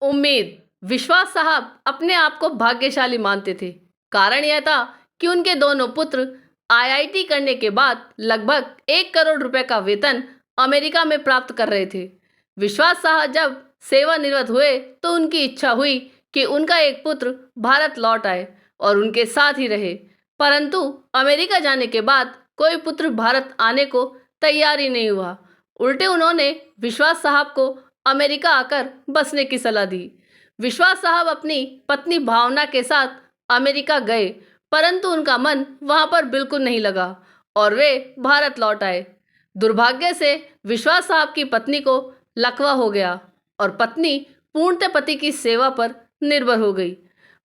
उम्मीद। विश्वास साहब अपने आप को भाग्यशाली मानते थे। कारण यह था कि उनके दोनों पुत्र आईआईटी करने के बाद लगभग 1 करोड़ रुपए का वेतन अमेरिका में प्राप्त कर रहे थे। विश्वास साहब जब सेवानिवृत्त हुए तो उनकी इच्छा हुई कि उनका एक पुत्र भारत लौट आए और उनके साथ ही रहे, परंतु अमेरिका जाने के बाद कोई पुत्र भारत आने को तैयार ही नहीं हुआ। उल्टे उन्होंने विश्वास साहब को अमेरिका आकर बसने की सलाह दी। विश्वास साहब अपनी पत्नी भावना के साथ अमेरिका गए, परंतु उनका मन वहां पर बिल्कुल नहीं लगा और वे भारत लौट आए। दुर्भाग्य से विश्वास साहब की पत्नी को लकवा हो गया और पत्नी पूर्णतः पति की सेवा पर निर्भर हो गई।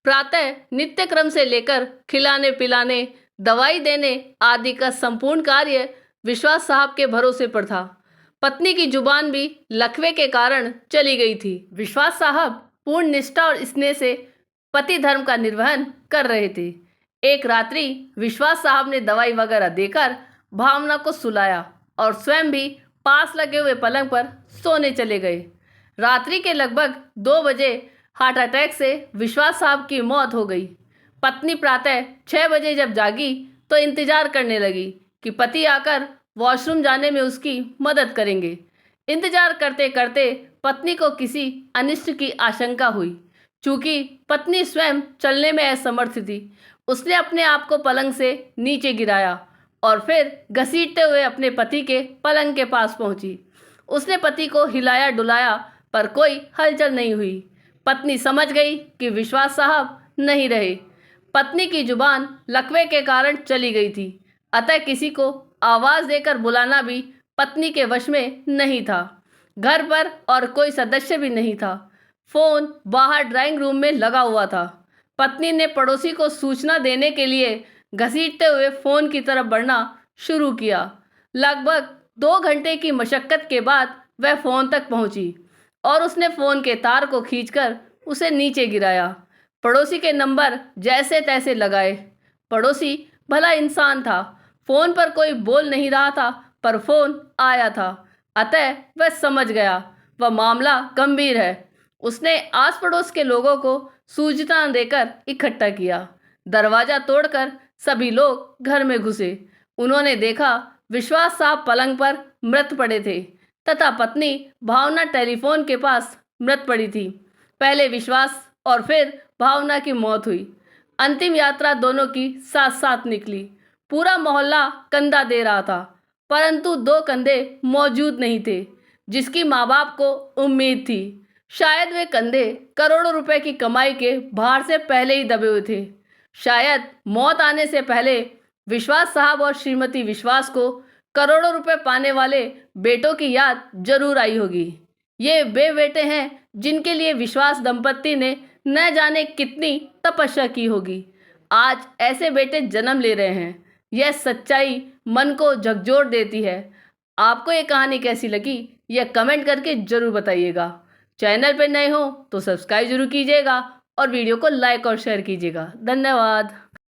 प्रातः नित्य क्रम से लेकर खिलाने पिलाने, दवाई देने आदि का संपूर्ण कार्य विश्वास साहब के भरोसे पर था। पत्नी की जुबान भी लकवे के कारण चली गई थी। विश्वास साहब पूर्ण निष्ठा और स्नेह से पति धर्म का निर्वहन कर रहे थे। एक रात्रि विश्वास साहब ने दवाई वगैरह देकर भावना को सुलाया और स्वयं भी पास लगे हुए पलंग पर सोने चले गए। रात्रि के लगभग 2 बजे हार्ट अटैक से विश्वास साहब की मौत हो गई। पत्नी प्रातः 6 बजे जब जागी तो इंतजार करने लगी कि पति आकर वॉशरूम जाने में उसकी मदद करेंगे। इंतजार करते करते पत्नी को किसी अनिष्ट की आशंका हुई। चूंकि पत्नी स्वयं चलने में असमर्थ थी, उसने अपने आप को पलंग से नीचे गिराया और फिर घसीटते हुए अपने पति के पलंग के पास पहुंची। उसने पति को हिलाया डुलाया पर कोई हलचल नहीं हुई। पत्नी समझ गई कि विश्वास साहब नहीं रहे। पत्नी की जुबान लकवे के कारण चली गई थी, अतः किसी को आवाज देकर बुलाना भी पत्नी के वश में नहीं था। घर पर और कोई सदस्य भी नहीं था। फोन बाहर ड्राइंग रूम में लगा हुआ था। पत्नी ने पड़ोसी को सूचना देने के लिए घसीटते हुए फोन की तरफ बढ़ना शुरू किया। लगभग 2 घंटे की मशक्कत के बाद वह फोन तक पहुंची और उसने फोन के तार को खींचकर उसे नीचे गिराया। पड़ोसी के नंबर जैसे तैसे लगाए। पड़ोसी भला इंसान था। फोन पर कोई बोल नहीं रहा था पर फोन आया था, अतः वह समझ गया वह मामला गंभीर है। उसने आस पड़ोस के लोगों को सूचना देकर इकट्ठा किया। दरवाजा तोड़कर सभी लोग घर में घुसे। उन्होंने देखा विश्वास साहब पलंग पर मृत पड़े थे तथा पत्नी भावना टेलीफोन के पास मृत पड़ी थी। पहले विश्वास और फिर भावना की मौत हुई। अंतिम यात्रा दोनों की साथ साथ निकली। पूरा मोहल्ला कंधा दे रहा था, परंतु 2 कंधे मौजूद नहीं थे जिसकी माँ बाप को उम्मीद थी। शायद वे कंधे करोड़ों रुपए की कमाई के भार से पहले ही दबे हुए थे। शायद मौत आने से पहले विश्वास साहब और श्रीमती विश्वास को करोड़ों रुपए पाने वाले बेटों की याद जरूर आई होगी। ये वे बेटे हैं जिनके लिए विश्वास दंपत्ति ने न जाने कितनी तपस्या की होगी। आज ऐसे बेटे जन्म ले रहे हैं। यह सच्चाई मन को झकझोर देती है। आपको ये कहानी कैसी लगी यह कमेंट करके जरूर बताइएगा। चैनल पर नए हो तो सब्सक्राइब जरूर कीजिएगा और वीडियो को लाइक और शेयर कीजिएगा। धन्यवाद।